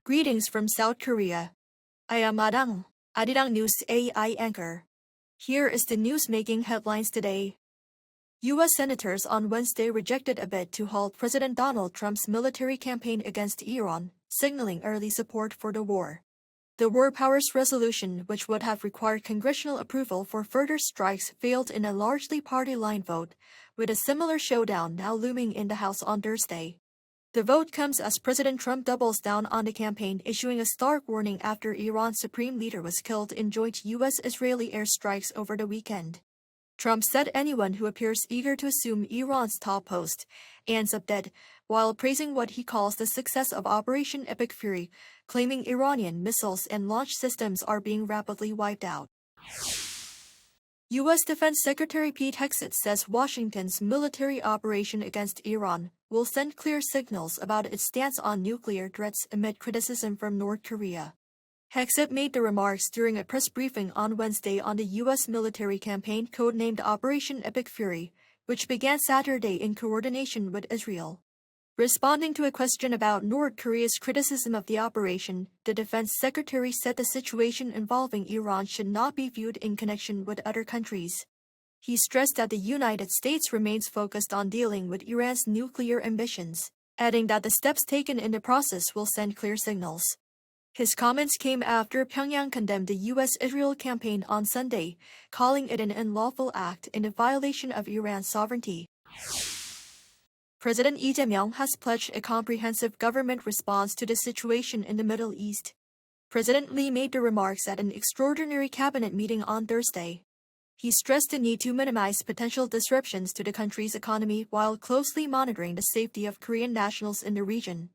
Greetings from South Korea. I am Arirang News AI anchor. Here is the news making headlines today. U.S. senators on Wednesday rejected a bid to halt President Donald Trump's military campaign against Iran, signaling early support for the war. The war powers resolution, which would have required congressional approval for further strikes, failed in a largely party-line vote, with a similar showdown now looming in the House on Thursday. The vote comes as President Trump doubles down on the campaign, issuing a stark warning after Iran's supreme leader was killed in joint U.S.-Israeli airstrikes over the weekend. Trump said anyone who appears eager to assume Iran's top post ends up dead, while praising what he calls the success of Operation Epic Fury, claiming Iranian missiles and launch systems are being rapidly wiped out. U.S. Defense Secretary Pete Hegseth says Washington's military operation against Iran will send clear signals about its stance on nuclear threats amid criticism from North Korea. Hegseth made the remarks during a press briefing on Wednesday on the U.S. military campaign codenamed Operation Epic Fury, which began Saturday in coordination with Israel. Responding to a question about North Korea's criticism of the operation, the defense secretary said the situation involving Iran should not be viewed in connection with other countries. He stressed that the United States remains focused on dealing with Iran's nuclear ambitions, adding that the steps taken in the process will send clear signals. His comments came after Pyongyang condemned the U.S.-Israel campaign on Sunday, calling it an unlawful act in a violation of Iran's sovereignty. President Lee Jae-myung has pledged a comprehensive government response to the situation in the Middle East. President Lee made the remarks at an extraordinary cabinet meeting on Thursday. He stressed the need to minimize potential disruptions to the country's economy while closely monitoring the safety of Korean nationals in the region.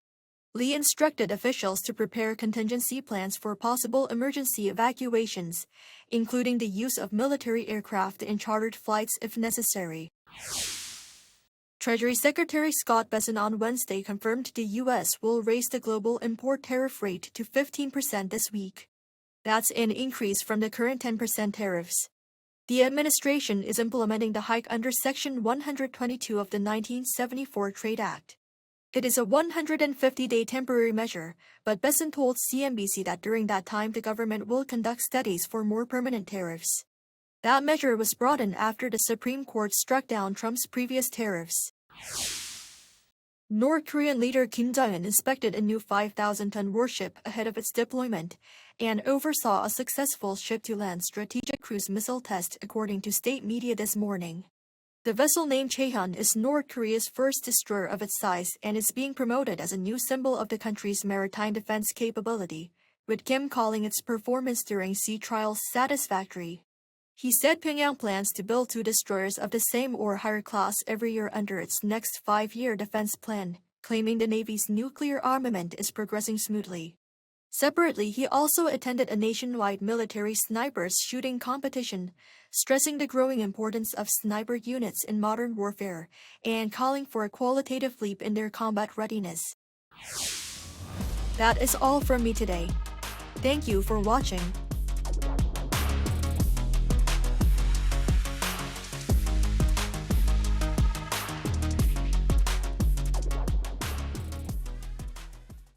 Lee instructed officials to prepare contingency plans for possible emergency evacuations, including the use of military aircraft and chartered flights if necessary. Treasury Secretary Scott Bessent on Wednesday confirmed the U.S. will raise the global import tariff rate to 15% this week. That's an increase from the current 10% tariffs. The administration is implementing the hike under Section 122 of the 1974 Trade Act. It is a 150-day temporary measure, but Bessent told CNBC that during that time the government will conduct studies for more permanent tariffs. That measure was brought in after the Supreme Court struck down Trump's previous tariffs. North Korean leader Kim Jong-un inspected a new 5,000-ton warship ahead of its deployment and oversaw a successful ship-to-land strategic cruise missile test, according to state media this morning. The vessel named Cheon is North Korea's first destroyer of its size and is being promoted as a new symbol of the country's maritime defense capability, with Kim calling its performance during sea trials satisfactory. He said Pyongyang plans to build 2 destroyers of the same or higher class every year under its next 5-year defense plan, claiming the Navy's nuclear armament is progressing smoothly. Separately, he also attended a nationwide military snipers shooting competition, stressing the growing importance of sniper units in modern warfare and calling for a qualitative leap in their combat readiness. That is all from me today. Thank you for watching.